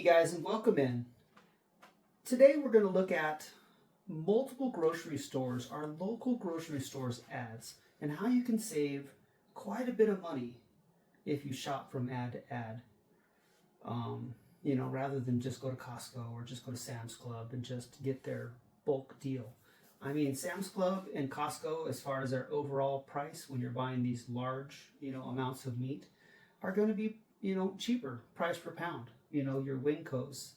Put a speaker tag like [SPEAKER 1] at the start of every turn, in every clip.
[SPEAKER 1] guys, and welcome in. Today we're going to look at multiple grocery stores, our local grocery stores ads, and how you can save quite a bit of money if you shop from ad to ad. Rather than just go to Costco or just go to Sam's Club and just get their bulk deal. I mean, Sam's Club and Costco, as far as their overall price when you're buying these large, amounts of meat, are going to be, cheaper price per pound. Your Wincos,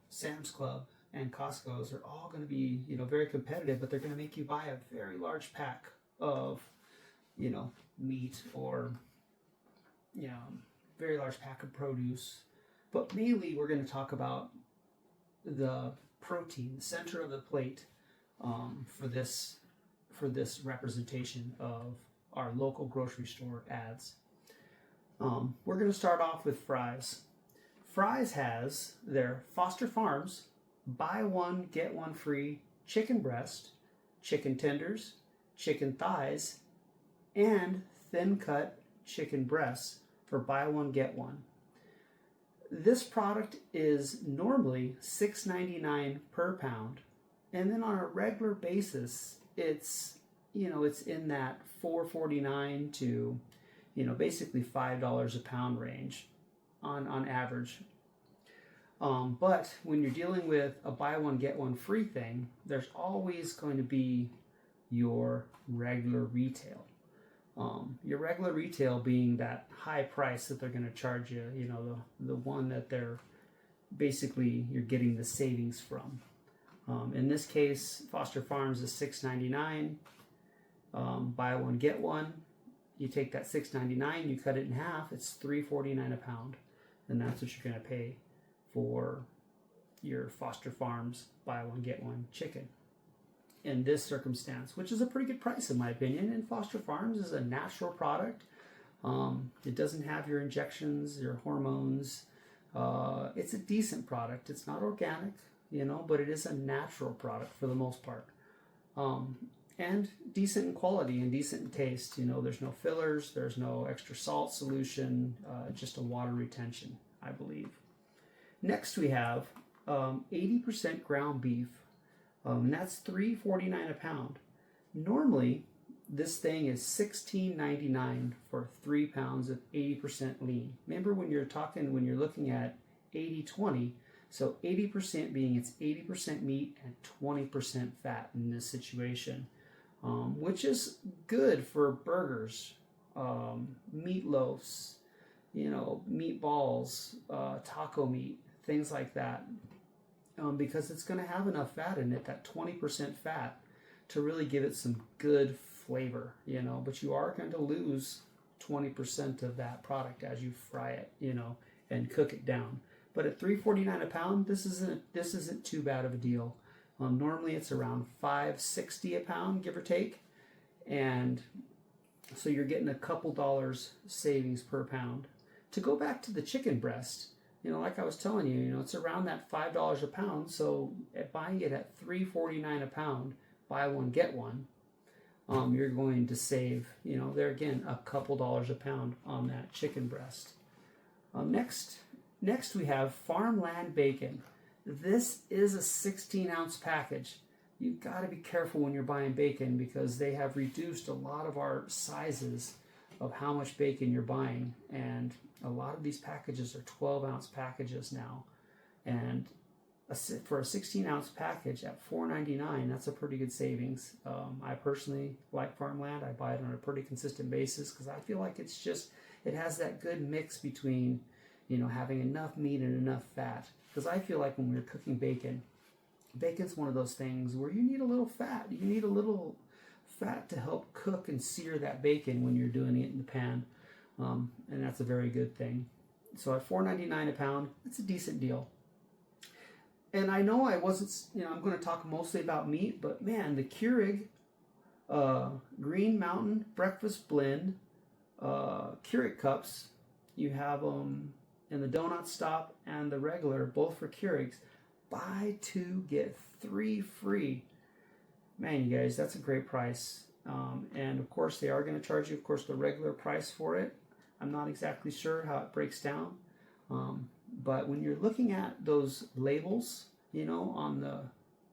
[SPEAKER 1] Sam's Club, and Costco's are all going to be, very competitive, but they're going to make you buy a very large pack of, meat or, very large pack of produce. But mainly, we're going to talk about the protein, the center of the plate, for this representation of our local grocery store ads. We're going to start off with Fry's. Fry's has their Foster Farms buy one get one free chicken breast, chicken tenders, chicken thighs, and thin cut chicken breasts for buy one get one. This product is normally $6.99 per pound, and then on a regular basis, it's in that $4.49 to basically $5 a pound range on average. But when you're dealing with a buy one get one free thing, there's always going to be your regular retail. Your regular retail being that high price that they're going to charge you, the one that they're basically you're getting the savings from. In this case, Foster Farms is $6.99. Buy one get one. You take that $6.99, you cut it in half. It's $3.49 a pound, and that's what you're going to pay for your Foster Farms buy one get one chicken in this circumstance, which is a pretty good price in my opinion. And Foster Farms is a natural product. It doesn't have your injections, your hormones. It's a decent product. It's not organic, but it is a natural product for the most part. And decent in quality and decent in taste. There's no fillers, there's no extra salt solution, just a water retention, I believe. Next we have 80% ground beef. And that's $3.49 a pound. Normally, this thing is $16.99 for 3 pounds of 80% lean. Remember when you're looking at 80-20, so 80% being it's 80% meat and 20% fat in this situation, which is good for burgers, meatloafs, meatballs, taco meat, things like that. Because it's going to have enough fat in it, that 20% fat, to really give it some good flavor, but you are going to lose 20% of that product as you fry it, and cook it down. But at $3.49 a pound, this isn't too bad of a deal. Normally it's around $5.60 a pound, give or take, and so you're getting a couple dollars savings per pound. To go back to the chicken breast, like I was telling you, it's around that $5 a pound. So at buying it at $3.49 a pound, buy one get one, you're going to save, there again, a couple dollars a pound on that chicken breast. Next we have Farmland bacon. This is a 16-ounce package. You've got to be careful when you're buying bacon because they have reduced a lot of our sizes of how much bacon you're buying, and a lot of these packages are 12-ounce packages now, and for a 16-ounce package at $4.99, that's a pretty good savings. I personally like Farmland. I buy it on a pretty consistent basis because I feel like it has that good mix between having enough meat and enough fat, because I feel like when we're cooking bacon's one of those things where you need a little fat. You need a little fat to help cook and sear that bacon when you're doing it in the pan, and that's a very good thing. So at $4.99 a pound, it's a decent deal. And I know I'm going to talk mostly about meat, but man, the Keurig Green Mountain Breakfast Blend Keurig cups, you have them in the donut stop and the regular, both for Keurigs. Buy 2 get 3 free. Man, you guys, that's a great price. And of course, they are going to charge you, of course, the regular price for it. I'm not exactly sure how it breaks down. But when you're looking at those labels, you know,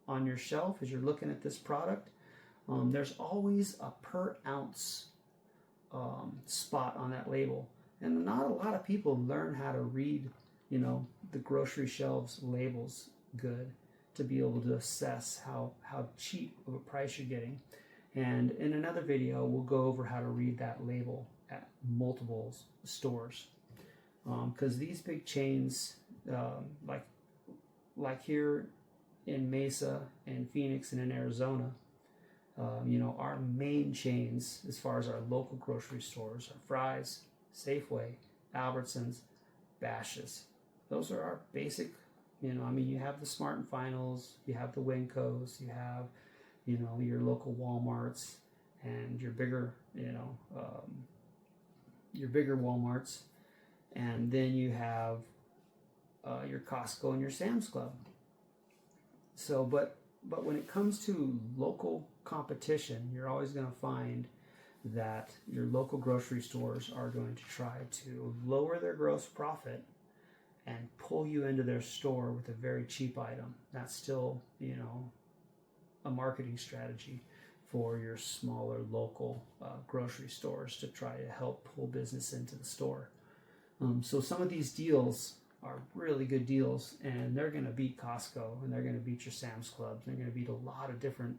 [SPEAKER 1] on your shelf as you're looking at this product, there's always a per ounce spot on that label. And not a lot of people learn how to read, you know, the grocery shelves labels good to be able to assess how cheap of a price you're getting. And in another video, we'll go over how to read that label at multiple stores. Because these big chains, like here in Mesa and Phoenix and in Arizona, you know, our main chains as far as our local grocery stores are Fry's, Safeway, Albertsons, Bash's. Those are our basic, you know, I mean, you have the Smart and Finals, you have the Wincos, you have, you know, your local Walmarts and your bigger, you know, your bigger Walmarts. And then you have your Costco and your Sam's Club. So, but when it comes to local competition, you're always going to find that your local grocery stores are going to try to lower their gross profit and pull you into their store with a very cheap item. That's still, you know, a marketing strategy for your smaller local grocery stores to try to help pull business into the store. So some of these deals are really good deals, and they're going to beat Costco, and they're going to beat your Sam's Clubs. They're going to beat a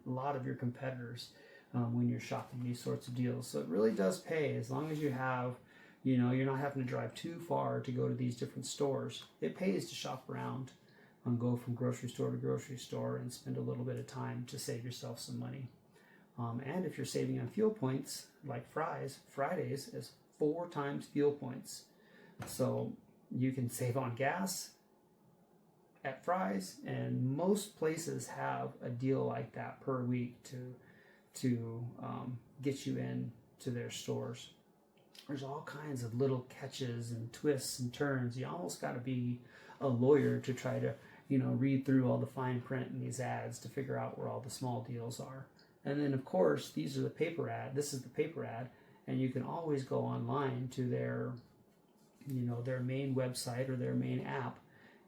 [SPEAKER 1] lot of your competitors when you're shopping these sorts of deals. So it really does pay, as long as you have, you know, you're not having to drive too far to go to these different stores. It pays to shop around and go from grocery store to grocery store and spend a little bit of time to save yourself some money. And if you're saving on fuel points, like Fridays is 4 times fuel points. So you can save on gas at Fry's, and most places have a deal like that per week to get you in to their stores. There's all kinds of little catches and twists and turns. You almost got to be a lawyer to try to, you know, read through all the fine print in these ads to figure out where all the small deals are. And then, of course, these are the paper ad. This is the paper ad, and you can always go online to their, you know, their main website or their main app,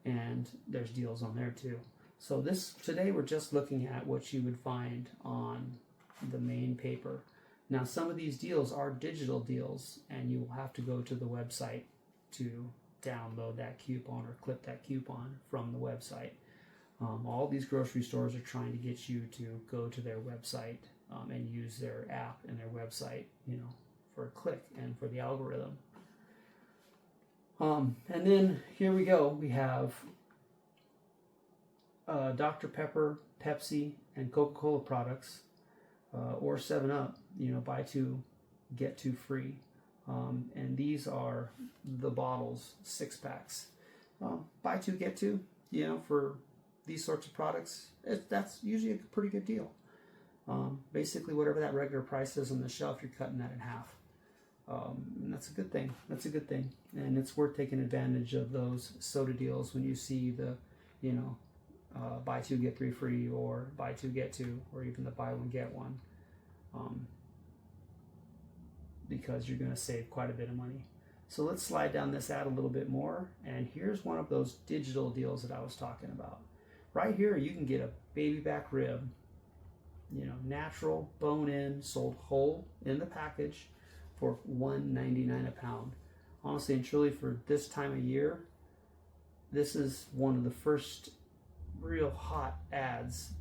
[SPEAKER 1] and there's deals on there too. So today we're just looking at what you would find on the main paper. Now, some of these deals are digital deals, and you will have to go to the website to download that coupon or clip that coupon from the website. All these grocery stores are trying to get you to go to their website and use their app and their website, you know, for a click and for the algorithm. And then here we go. We have Dr. Pepper, Pepsi, and Coca-Cola products, or 7-Up, you know, buy 2, get 2 free. And these are the bottles, 6-packs. Buy 2, get 2, you know, for these sorts of products, that's usually a pretty good deal. Basically, whatever that regular price is on the shelf, you're cutting that in half. And that's a good thing. That's a good thing. And it's worth taking advantage of those soda deals when you see the, you know, buy 2, get 3 free, or buy 2, get 2, or even the buy 1, get 1. Because you're going to save quite a bit of money. So let's slide down this ad a little bit more. And here's one of those digital deals that I was talking about. Right here, you can get a baby back rib, you know, natural, bone-in, sold whole in the package for $1.99 a pound. Honestly and truly, for this time of year, this is one of the first real hot ads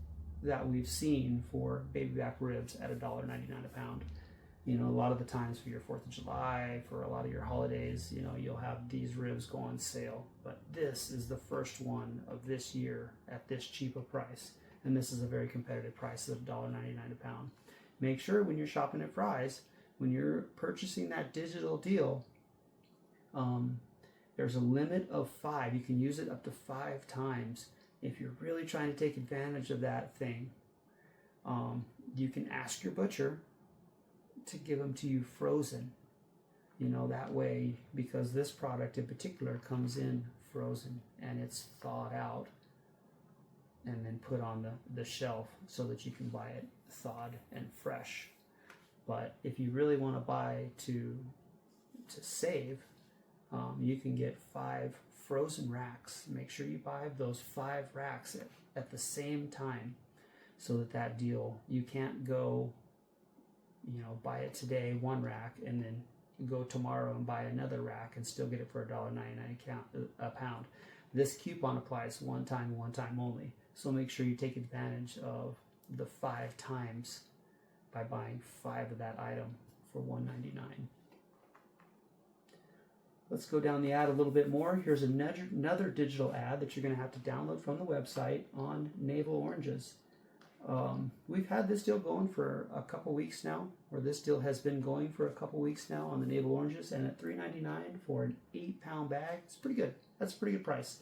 [SPEAKER 1] that we've seen for baby back ribs at $1.99 a pound. You know, a lot of the times for your 4th of July, for a lot of your holidays, you know, you'll have these ribs go on sale. But this is the first one of this year at this cheap a price. And this is a very competitive price of $1.99 a pound. Make sure when you're shopping at Fry's, when you're purchasing that digital deal, there's a limit of 5. You can use it up to 5 times. If you're really trying to take advantage of that thing, you can ask your butcher to give them to you frozen, you know, that way, because this product in particular comes in frozen and it's thawed out and then put on the shelf so that you can buy it thawed and fresh. But if you really want to buy to save, you can get 5 frozen racks. Make sure you buy those 5 racks at the same time, so that deal, you can't go, buy it today, 1 rack, and then go tomorrow and buy another rack and still get it for $1.99 a pound. This coupon applies one time only. So make sure you take advantage of the 5 times by buying 5 of that item for $1.99. Let's go down the ad a little bit more. Here's another digital ad that you're going to have to download from the website on Navel Oranges. We've had this deal going for a couple weeks now, or this deal has been going for a couple weeks now on the Navel Oranges, and at $3.99 for an 8-pound bag, it's pretty good. That's a pretty good price.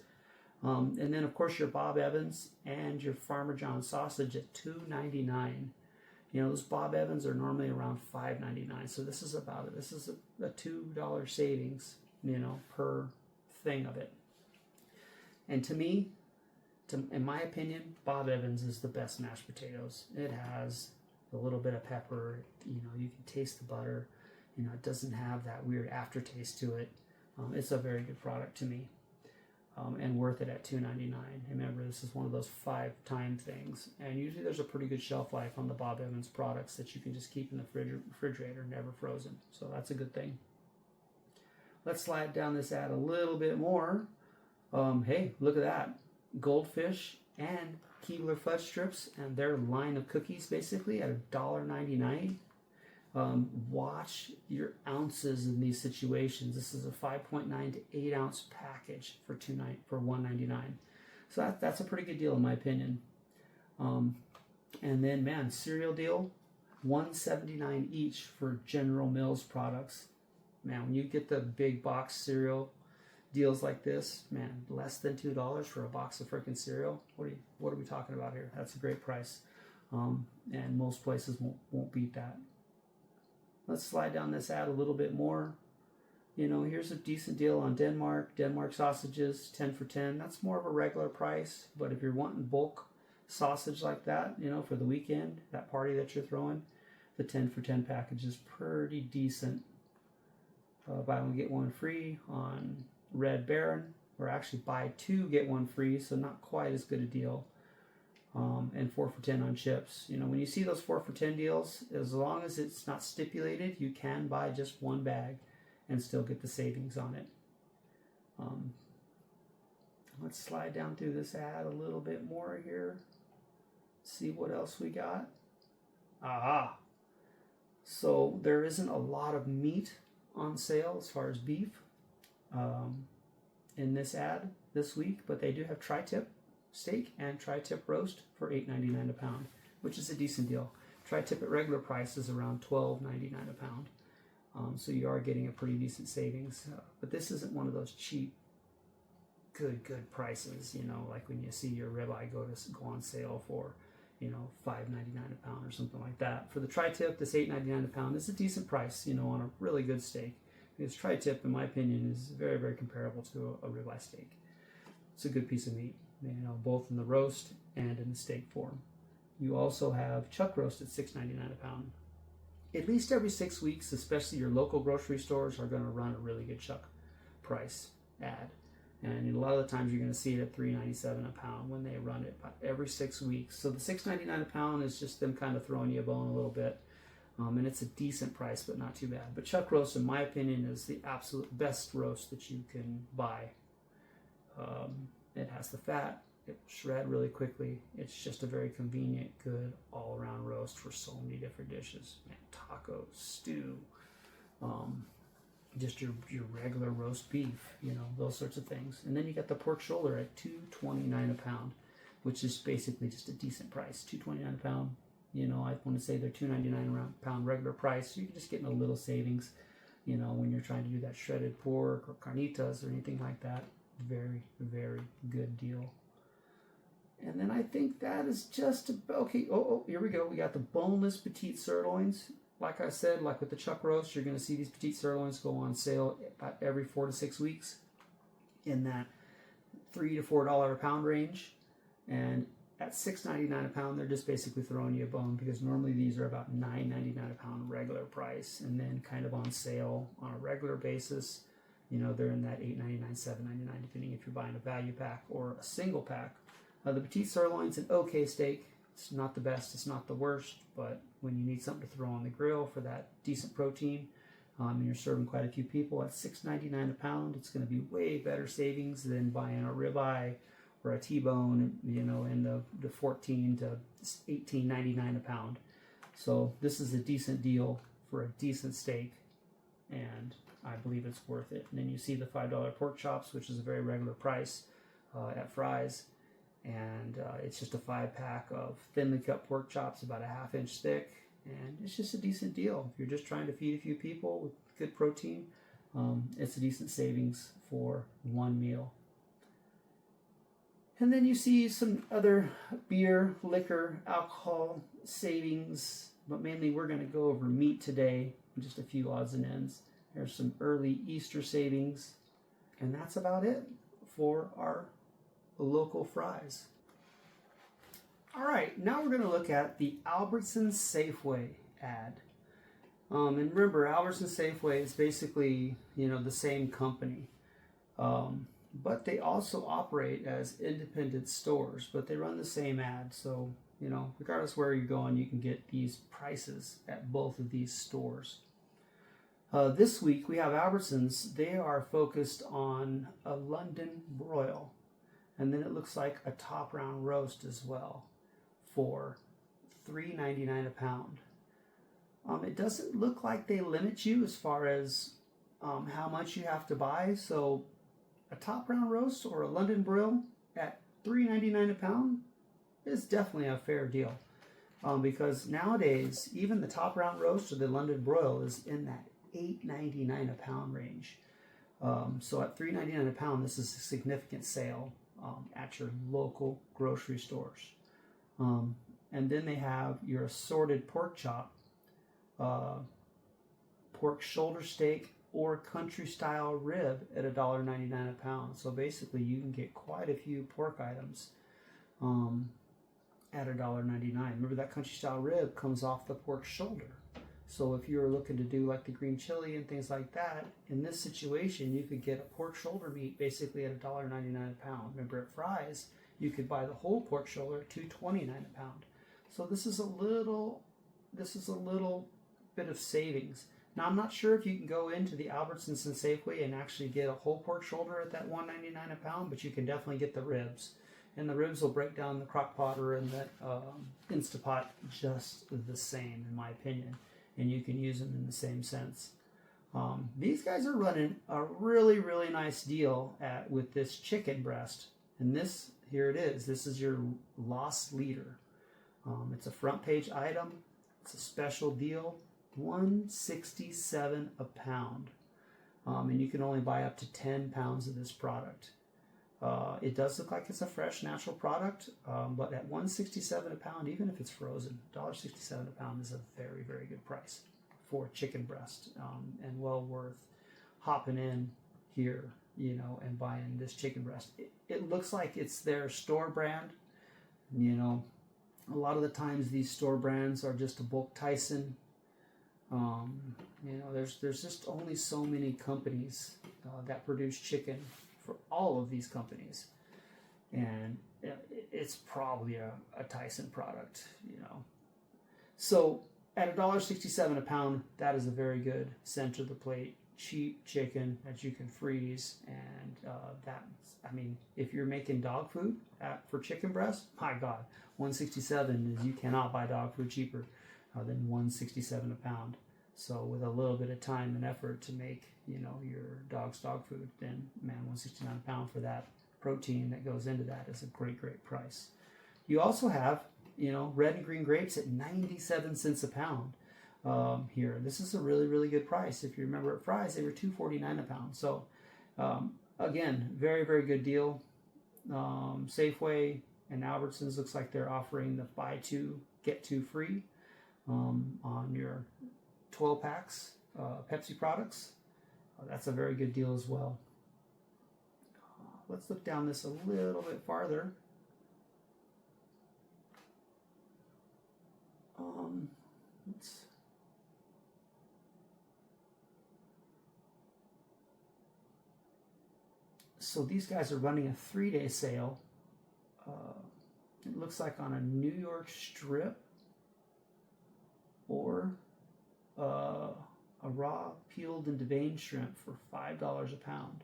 [SPEAKER 1] And then, of course, your Bob Evans and your Farmer John sausage at $2.99. Those Bob Evans are normally around $5.99, so this is a $2 savings, per thing of it. And to me, in my opinion, Bob Evans is the best mashed potatoes. It has a little bit of pepper. You can taste the butter. It doesn't have that weird aftertaste to it. It's a very good product to me, and worth it at $2.99. Remember, this is one of those 5-time things, and usually there's a pretty good shelf life on the Bob Evans products that you can just keep in the refrigerator, never frozen. So that's a good thing. Let's slide down this ad a little bit more. Hey, look at that. Goldfish and Keebler fudge strips and their line of cookies basically at $1.99. Watch your ounces in these situations. This is a 5.9 to 8 ounce package for $1.99. So that's a pretty good deal in my opinion. And then cereal deal, $1.79 each for General Mills products. Man, when you get the big box cereal deals like this, man, less than $2 for a box of freaking cereal. What are we talking about here? That's a great price, and most places won't beat that. Let's slide down this ad a little bit more. Here's a decent deal on Denmark sausages, 10 for 10. That's more of a regular price, but if you're wanting bulk sausage like that, for the weekend, that party that you're throwing, the 10 for 10 package is pretty decent. Buy one get one free on Red Baron, or actually buy 2 get 1 free, so not quite as good a deal. And 4 for 10 on chips. When you see those 4 for 10 deals, as long as it's not stipulated, you can buy just 1 bag and still get the savings on it. Let's slide down through this ad a little bit more here. See what else we got. So there isn't a lot of meat on sale as far as beef in this ad this week, but they do have tri-tip steak and tri-tip roast for $8.99 a pound, which is a decent deal. Tri-tip at regular price is around $12.99 a pound, so you are getting a pretty decent savings. But this isn't one of those cheap, good prices. Like when you see your ribeye go on sale for $5.99 a pound or something like that. For the tri-tip, this $8.99 a pound is a decent price, on a really good steak. Because tri-tip, in my opinion, is very, very comparable to a ribeye steak. It's a good piece of meat, both in the roast and in the steak form. You also have chuck roast at $6.99 a pound. At least every 6 weeks, especially your local grocery stores are going to run a really good chuck price ad. And a lot of the times you're going to see it at $3.97 a pound when they run it every 6 weeks. So the $6.99 a pound is just them kind of throwing you a bone a little bit. And it's a decent price, but not too bad. But chuck roast, in my opinion, is the absolute best roast that you can buy. It has the fat. It will shred really quickly. It's just a very convenient, good, all-around roast for so many different dishes. Man, tacos, stew, just your regular roast beef, those sorts of things. And then you got the pork shoulder at $2.29 a pound, which is basically just a decent price. $2.29 a pound. I want to say they're $2.99 a pound regular price. So you're just getting a little savings, when you're trying to do that shredded pork or carnitas or anything like that. Very, very good deal. And then I think that is just okay. Here we go. We got the boneless petite sirloins. Like I said, like with the chuck roast, you're going to see these petite sirloins go on sale about every 4 to 6 weeks in that $3 to $4 a pound range. And at $6.99 a pound, they're just basically throwing you a bone, because normally these are about $9.99 a pound regular price, and then kind of on sale on a regular basis, You know, they're in that $8.99, $7.99, depending if you're buying a value pack or a single pack. The petite sirloin's an okay steak. It's not the best, it's not the worst, but when you need something to throw on the grill for that decent protein, and you're serving quite a few people at $6.99 a pound, it's going to be way better savings than buying a ribeye or a T-bone, you know, in the $14 to $18.99 a pound. So this is a decent deal for a decent steak, and I believe it's worth it. And then you see the $5 pork chops, which is a very regular price at Fry's, and it's just a 5-pack of thinly cut pork chops, about a ½ inch thick, and it's just a decent deal. If you're just trying to feed a few people with good protein, it's a decent savings for one meal. And then you see some other beer, liquor, alcohol savings, but mainly we're going to go over meat today, just a few odds and ends. There's some early Easter savings, and that's about it for our local Fry's. All right, now we're going to look at the Albertsons Safeway ad. And remember, Albertsons Safeway is basically, you know, the same company. But they also operate as independent stores, but they run the same ad. So, you know, regardless where you're going, you can get these prices at both of these stores. This week we have Albertsons. They are focused on a London broil, and then it looks like a top round roast as well for $3.99 a pound. It doesn't look like they limit you as far as how much you have to buy. So a top round roast or a London broil at $3.99 a pound is definitely a fair deal, because nowadays even the top round roast or the London broil is in that $8.99 a pound range. So at $3.99 a pound, this is a significant sale at your local grocery stores. And then they have your assorted pork chop, pork shoulder steak, or country style rib at $1.99 a pound. So basically you can get quite a few pork items at $1.99. Remember, that country style rib comes off the pork shoulder. So if you're looking to do like the green chili and things like that, in this situation you could get a pork shoulder meat basically at $1.99 a pound. Remember, at Fry's you could buy the whole pork shoulder at $2.29 a pound. So this is a little bit of savings. Now, I'm not sure if you can go into the Albertsons and Safeway and actually get a whole pork shoulder at that $1.99 a pound, but you can definitely get the ribs. And the ribs will break down the crock pot or in the Instapot just the same, in my opinion. And you can use them in the same sense. These guys are running a really, really nice deal with this chicken breast. And this, here it is. This is your loss leader. It's a front page item. It's a special deal. $1.67 a pound, and you can only buy up to 10 pounds of this product. It does look like it's a fresh, natural product, but at $1.67 a pound, even if it's frozen, $1.67 a pound is a very, very good price for chicken breast, and well worth hopping in here, you know, and buying this chicken breast. It looks like it's their store brand. You know, a lot of the times these store brands are just a bulk Tyson. You know, there's just only so many companies that produce chicken for all of these companies, and it's probably a Tyson product, you know. So at $1.67 a pound, that is a very good center of the plate, cheap chicken that you can freeze, and I mean, if you're making dog food for chicken breast, my God, $1.67 is, you cannot buy dog food cheaper than $1.67 a pound. So with a little bit of time and effort to make, you know, your dog's dog food, then man, $1.69 a pound for that protein that goes into that is a great, great price. You also have, you know, red and green grapes at 97 cents a pound here. This is a really, really good price. If you remember at Fry's, they were $2.49 a pound. So again, very, very good deal. Safeway and Albertsons looks like they're offering the buy two, get two free on your 12 packs, Pepsi products. That's a very good deal as well. Let's look down this a little bit farther. So these guys are running a 3-day sale. It looks like on a New York strip or a raw peeled and deveined shrimp for $5 a pound.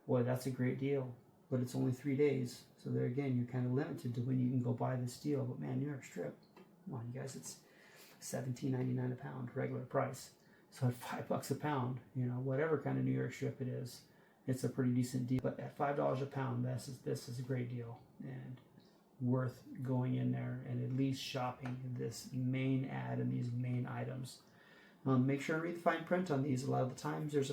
[SPEAKER 1] Boy, that's a great deal, but it's only 3 days. So there again, you're kind of limited to when you can go buy this deal. But man, New York strip, come on, you guys, it's $17.99 a pound, regular price. So at $5 a pound, you know, whatever kind of New York strip it is, it's a pretty decent deal. But at $5 a pound, this is a great deal and worth going in there and at least shopping this main ad and these main items. Make sure and read the fine print on these. A lot of the times there's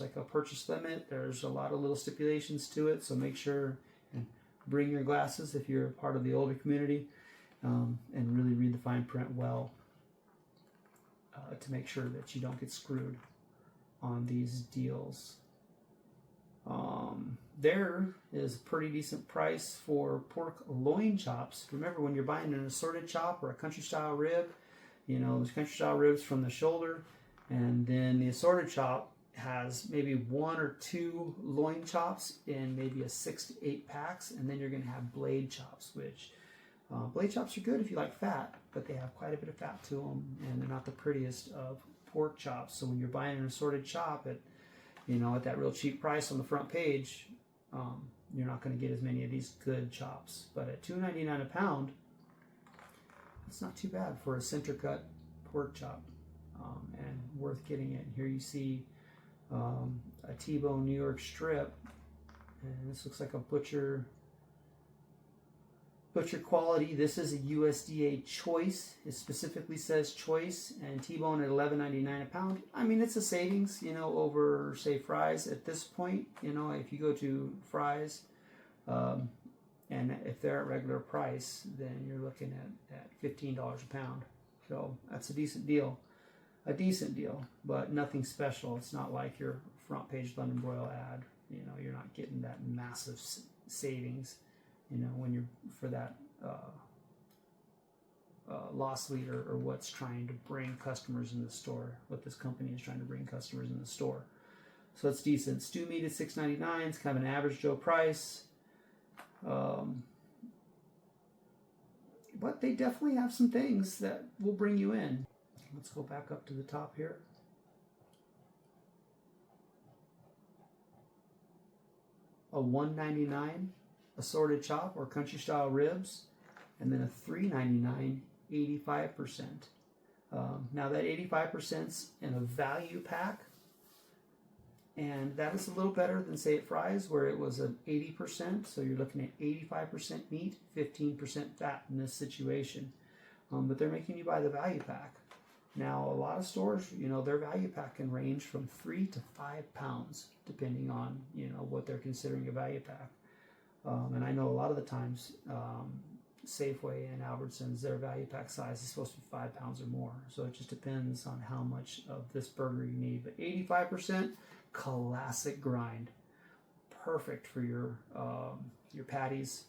[SPEAKER 1] like a purchase limit. There's a lot of little stipulations to it, so make sure and bring your glasses if you're part of the older community, and really read the fine print well to make sure that you don't get screwed on these deals. There is a pretty decent price for pork loin chops. Remember, when you're buying an assorted chop or a country style rib, you know, there's country style ribs from the shoulder, and then the assorted chop has maybe 1 or 2 loin chops in maybe a 6 to 8 packs, and then you're going to have blade chops, which blade chops are good if you like fat, but they have quite a bit of fat to them, and they're not the prettiest of pork chops. So when you're buying an assorted chop at, you know, at that real cheap price on the front page, you're not going to get as many of these good chops. But at $2.99 a pound, it's not too bad for a center cut pork chop, and worth getting it. Here you see a T-bone New York strip, and this looks like a butcher quality. This is a USDA choice. It specifically says choice, and T-bone at $11.99 a pound. I mean, it's a savings, you know, over say Fry's at this point. You know, if you go to Fry's, and if they're at regular price, then you're looking at $15 a pound. So that's a decent deal. But nothing special. It's not like your front page London broil ad. You know, you're not getting that massive savings, you know, when you're for that loss leader or what's trying to bring customers in the store, what this company is trying to bring customers in the store. So it's decent. Stew meat at $6.99. It's kind of an average Joe price. But they definitely have some things that will bring you in. Let's go back up to the top here. A $1.99 assorted chop or country style ribs, and then a $3.99 85%. Now that 85%'s in a value pack, and that is a little better than say at Fry's where it was an 80%. So you're looking at 85% meat, 15% fat in this situation. But they're making you buy the value pack. Now a lot of stores, you know, their value pack can range from 3 to 5 pounds depending on, you know, what they're considering a value pack. And I know a lot of the times Safeway and Albertsons, their value pack size is supposed to be 5 pounds or more. So it just depends on how much of this burger you need. But 85%, classic grind, perfect for your patties.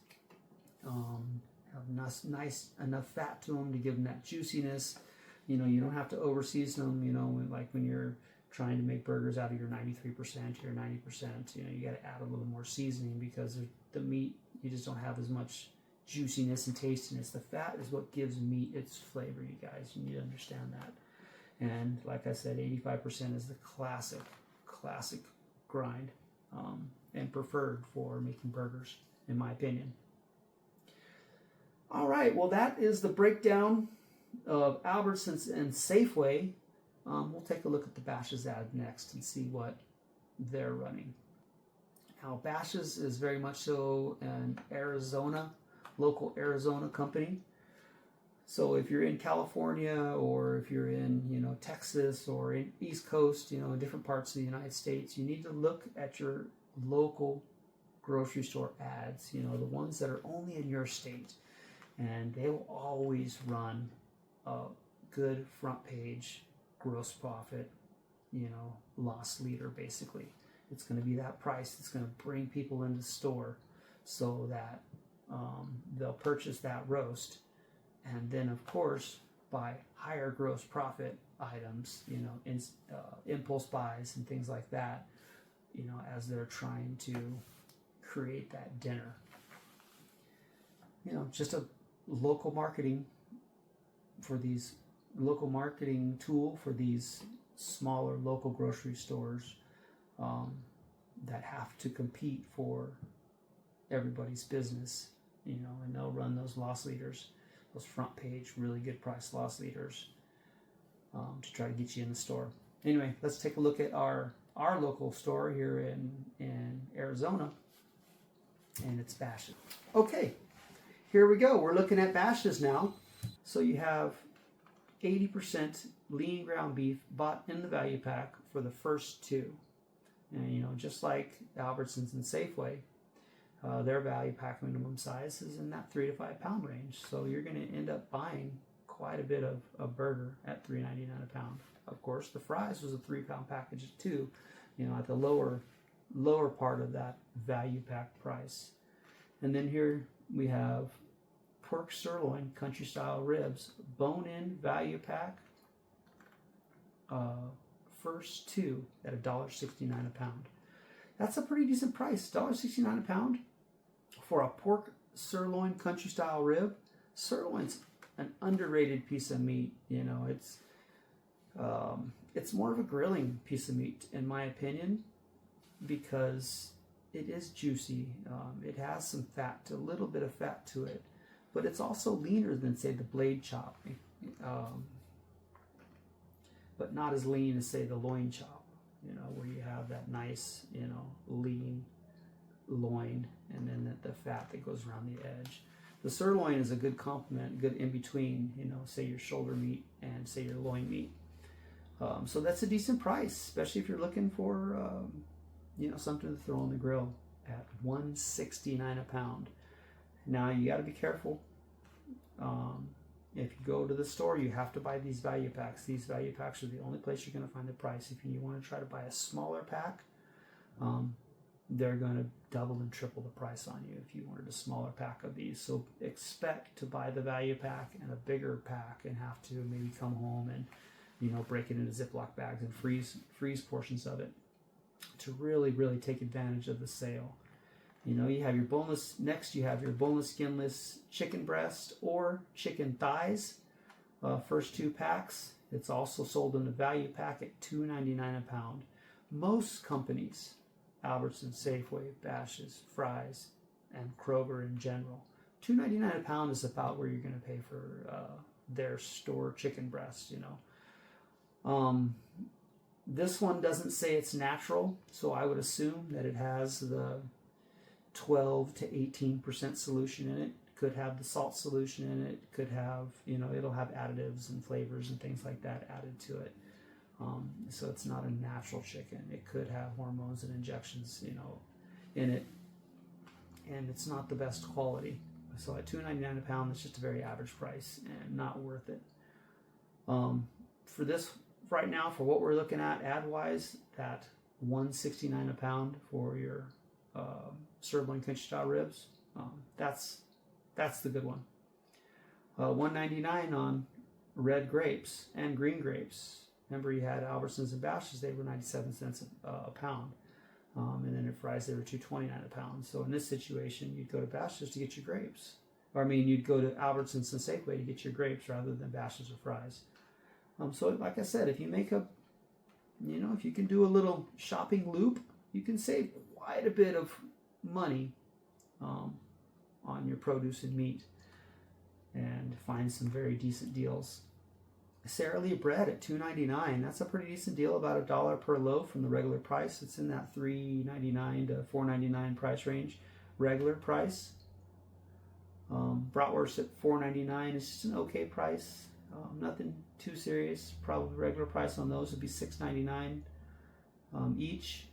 [SPEAKER 1] Have nice enough fat to them to give them that juiciness. You know, you don't have to over season them. You know, like when you're trying to make burgers out of your 93%, your 90%, you know, you got to add a little more seasoning because the meat, you just don't have as much juiciness and tastiness. The fat is what gives meat its flavor, you guys. You need to understand that. And like I said, 85% is the classic grind, and preferred for making burgers, in my opinion. All right, well, that is the breakdown of Albertsons and Safeway. We'll take a look at the Bash's ad next and see what they're running. Now, Bash's is very much so an local Arizona company. So if you're in California or if you're in, you know, Texas or in East Coast, you know, in different parts of the United States, you need to look at your local grocery store ads, you know, the ones that are only in your state. And they will always run a good front page gross profit, you know, loss leader basically. It's going to be that price that's going to bring people into the store so that they'll purchase that roast. And then, of course, buy higher gross profit items, you know, impulse buys and things like that, you know, as they're trying to create that dinner. You know, just a local marketing tool for these smaller local grocery stores that have to compete for everybody's business, you know, and they'll run those loss leaders, those front page, really good price loss leaders to try to get you in the store. Anyway, let's take a look at our local store here in Arizona, and it's Bashas'. Okay, here we go. We're looking at Bashas' now. So you have 80% lean ground beef bought in the value pack for the first two. And, you know, just like Albertsons and Safeway, their value pack minimum size is in that 3 to 5 pound range. So you're going to end up buying quite a bit of a burger at $3.99 a pound. Of course, the fries was a 3 pound package too, you know, at the lower part of that value pack price. And then here we have pork sirloin country style ribs, bone-in value pack, first two at $1.69 a pound. That's a pretty decent price, $1.69 a pound for a pork sirloin country style rib. Sirloin's an underrated piece of meat. You know, it's more of a grilling piece of meat in my opinion, because it is juicy. It has some fat, a little bit of fat to it, but it's also leaner than, say, the blade chop, but not as lean as, say, the loin chop, you know, where you have that nice, you know, lean loin and then the fat that goes around the edge. The sirloin is a good complement, good in between, you know, say your shoulder meat and, say, your loin meat. So that's a decent price, especially if you're looking for, you know, something to throw on the grill at $1.69 a pound. Now you got to be careful. If you go to the store, you have to buy these value packs. These value packs are the only place you're going to find the price. If you want to try to buy a smaller pack, they're going to double and triple the price on you if you wanted a smaller pack of these. So expect to buy the value pack and a bigger pack and have to maybe come home and, you know, break it into Ziploc bags and freeze portions of it to really, really take advantage of the sale. You know, you have your boneless, next you have your boneless, skinless chicken breast or chicken thighs, first 2 packs. It's also sold in the value pack at $2.99 a pound. Most companies, Albertsons, Safeway, Bashas', Fry's, and Kroger in general, $2.99 a pound is about where you're going to pay for their store chicken breast, you know. This one doesn't say it's natural, so I would assume that it has the 12 to 18% solution in it. Could have the salt solution in it. Could have, you know, it'll have additives and flavors and things like that added to it. So it's not a natural chicken. It could have hormones and injections, you know, in it, and it's not the best quality. So at $2.99 a pound, it's just a very average price and not worth it. For this right now, for what we're looking at ad-wise, that $1.69 a pound for your sirloin country style ribs, that's the good one. $1.99 on red grapes and green grapes. Remember, you had Albertsons and Bashas', they were 97 cents a pound. And then at Fry's, they were $2.29 a pound. So in this situation, you'd go to Bashas' to get your grapes. Or I mean, you'd go to Albertsons and Safeway to get your grapes rather than Bashas' or Fry's. So like I said, if you make if you can do a little shopping loop, you can save quite a bit of money on your produce and meat and find some very decent deals. Sara Lee bread at $2.99. That's a pretty decent deal, about $1 per loaf from the regular price. It's in that $3.99 to $4.99 price range, regular price. Bratwurst at $4.99 is just an okay price. Nothing too serious. Probably regular price on those would be $6.99 each.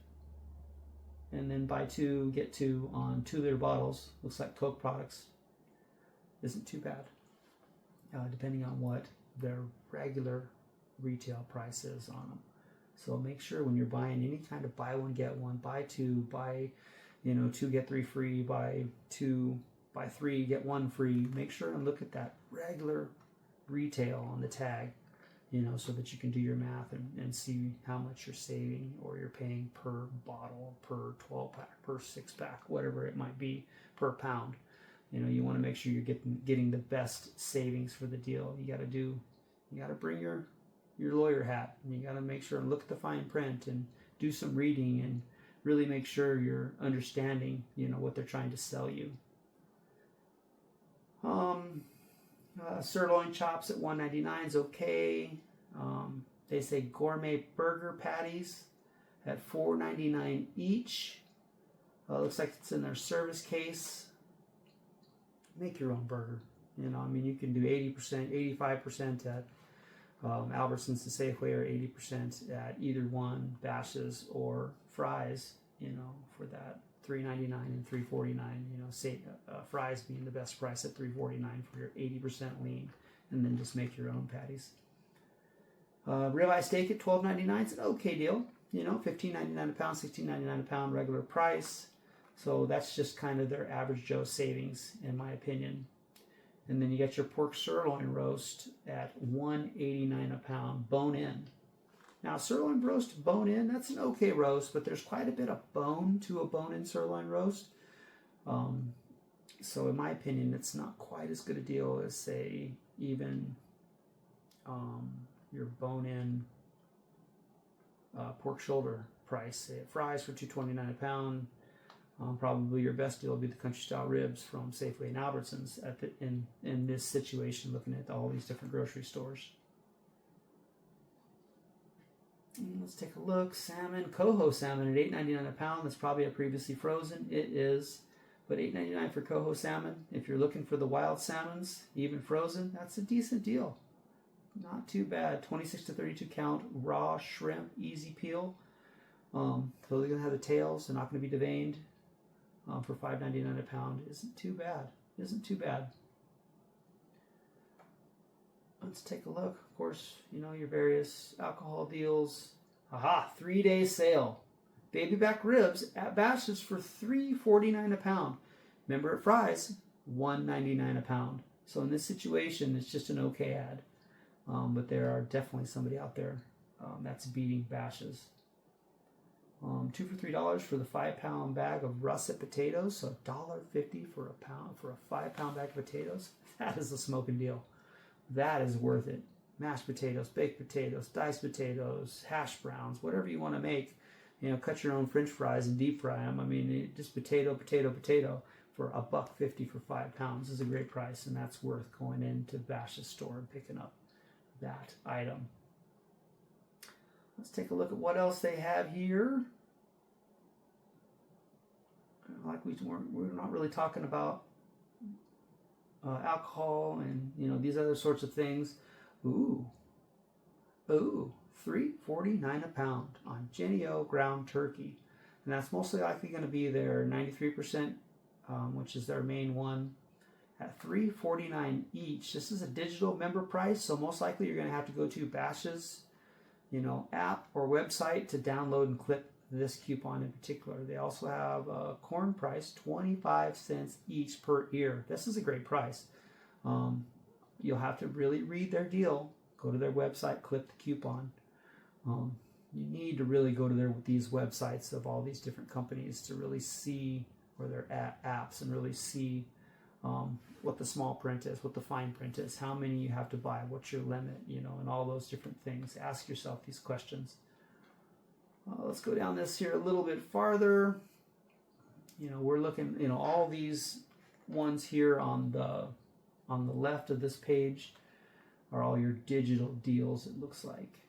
[SPEAKER 1] And then buy 2, get 2 on 2-liter bottles. Looks like Coke products. Isn't too bad, depending on what their regular retail price is on them. So make sure when you're buying any kind of buy one get one, buy 2, buy 2 get 3 free, buy 2 buy 3 get 1 free. Make sure and look at that regular retail on the tag. so that you can do your math and see how much you're saving or you're paying per bottle, per 12 pack, per 6 pack, whatever it might be, per pound. You want to make sure you're getting the best savings for the deal. You got to bring your lawyer hat, and you got to make sure and look at the fine print and do some reading and really make sure you're understanding, what they're trying to sell you. Sirloin chops at $1.99 is okay. They say gourmet burger patties at $4.99 each. Looks like it's in their service case. Make your own burger. You can do 80%, 85% at Albertsons, the Safeway, or 80% at either one, Bashas' or Fry's, for that $3.99 and $3.49. Fry's being the best price at $3.49 for your 80% lean, and then just make your own patties. Ribeye steak at $12.99 is an okay deal. $15.99 a pound, $16.99 a pound, regular price. So that's just kind of their average Joe savings, in my opinion. And then you get your pork sirloin roast at $1.89 a pound, bone in. Now, sirloin roast bone in, that's an okay roast, but there's quite a bit of bone to a bone-in sirloin roast. So in my opinion, it's not quite as good a deal as, say, even your bone-in pork shoulder price. Say at Fry's for $2.29 a pound. Probably your best deal will be the country style ribs from Safeway and Albertsons in this situation, looking at all these different grocery stores. Let's take a look. Salmon, coho salmon at $8.99 a pound. That's probably a previously frozen. It is. But $8.99 for coho salmon. If you're looking for the wild salmons, even frozen, that's a decent deal. Not too bad. 26 to 32 count raw shrimp, easy peel. So they're going to have the tails. They're not going to be deveined. For $5.99 a pound. Isn't too bad. Let's take a look. Of course, your various alcohol deals. 3-day sale. Baby back ribs at Bashas' for $3.49 a pound. Remember at Fry's, $1.99 a pound. So in this situation, it's just an okay ad. But there are definitely somebody out there that's beating Bashas'. 2 for $3 for the 5-pound bag of russet potatoes, so $1.50 for a pound for a 5-pound bag of potatoes. That is a smoking deal. That is worth it. Mashed potatoes, baked potatoes, diced potatoes, hash browns, whatever you want to make. Cut your own French fries and deep fry them. Just potato for $1.50 for 5 pounds is a great price, and that's worth going into Bashas' store and picking up that item. Let's take a look at what else they have here. Like we're not really talking about alcohol and these other sorts of things. Ooh, $3.49 a pound on Jennie-O ground turkey, and that's mostly likely going to be their 93%, which is their main one, at $3.49 each. This is a digital member price, so most likely you're going to have to go to Bashas' app or website to download and clip this coupon in particular. They also have a corn price, 25 cents each per ear. This is a great price. You'll have to really read their deal. Go to their website, clip the coupon. You need to really go to these websites of all these different companies to really see where their apps and really see what the small print is, what the fine print is, how many you have to buy, what's your limit, and all those different things. Ask yourself these questions. Let's go down this here a little bit farther. We're looking, all these ones here on the left of this page are all your digital deals, it looks like.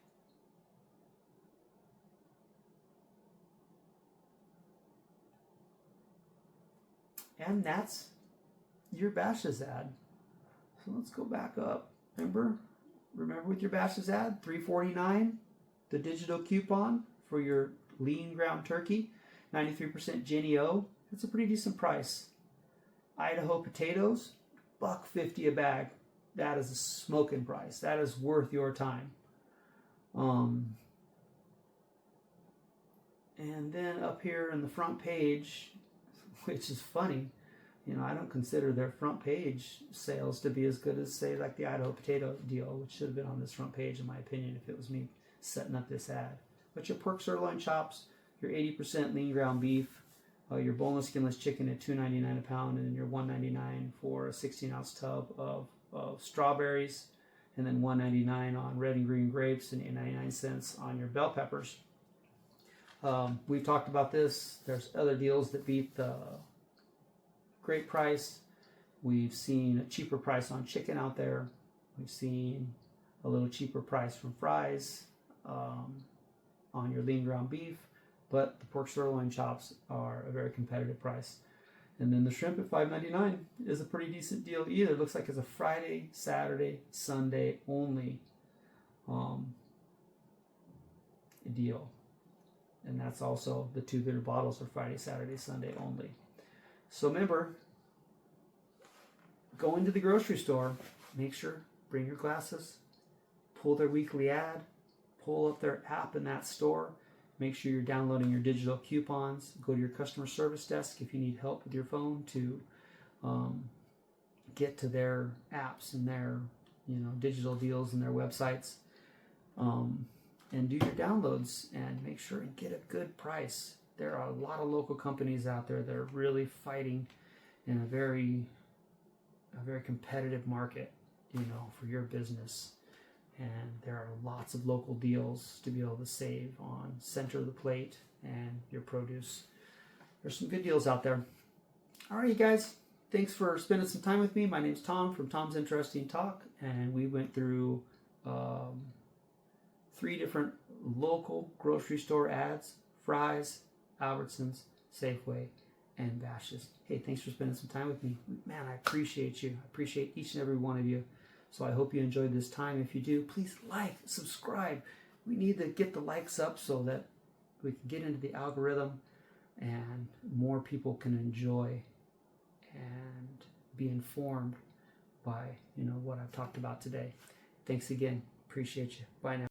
[SPEAKER 1] And that's your Bashas' ad. So let's go back up. Remember with your Bashas' ad, $3.49, the digital coupon for your lean ground turkey, 93% Jennie-O. That's a pretty decent price. Idaho potatoes, $1.50 a bag. That is a smoking price. That is worth your time. And then up here in the front page, which is funny, You know, I don't consider their front page sales to be as good as, say, like the Idaho potato deal, which should have been on this front page, in my opinion, if it was me setting up this ad. But your pork sirloin chops, your 80% lean ground beef, your boneless skinless chicken at $2.99 a pound, and then your $1.99 for a 16-ounce tub of strawberries, and then $1.99 on red and green grapes, and 99 cents on your bell peppers. We've talked about this. There's other deals that beat the great price. We've seen a cheaper price on chicken out there. We've seen a little cheaper price from Fry's on your lean ground beef, but the pork sirloin chops are a very competitive price. And then the shrimp at $5.99 is a pretty decent deal either. It looks like it's a Friday, Saturday, Sunday only deal. And that's also the 2-liter bottles are Friday, Saturday, Sunday only. So remember, go into the grocery store, make sure, bring your glasses, pull their weekly ad, pull up their app in that store, make sure you're downloading your digital coupons, go to your customer service desk if you need help with your phone to get to their apps and their digital deals and their websites, and do your downloads and make sure and get a good price. There are a lot of local companies out there that are really fighting in a very competitive market, for your business. And there are lots of local deals to be able to save on center of the plate and your produce. There's some good deals out there. All right, you guys. Thanks for spending some time with me. My name's Tom from Tom's Interesting Talk, and we went through 3 different local grocery store ads: Fry's, Albertsons, Safeway, and Bash's'. Hey, thanks for spending some time with me. Man, I appreciate you. I appreciate each and every one of you. So I hope you enjoyed this time. If you do, please like, subscribe. We need to get the likes up so that we can get into the algorithm and more people can enjoy and be informed by what I've talked about today. Thanks again. Appreciate you. Bye now.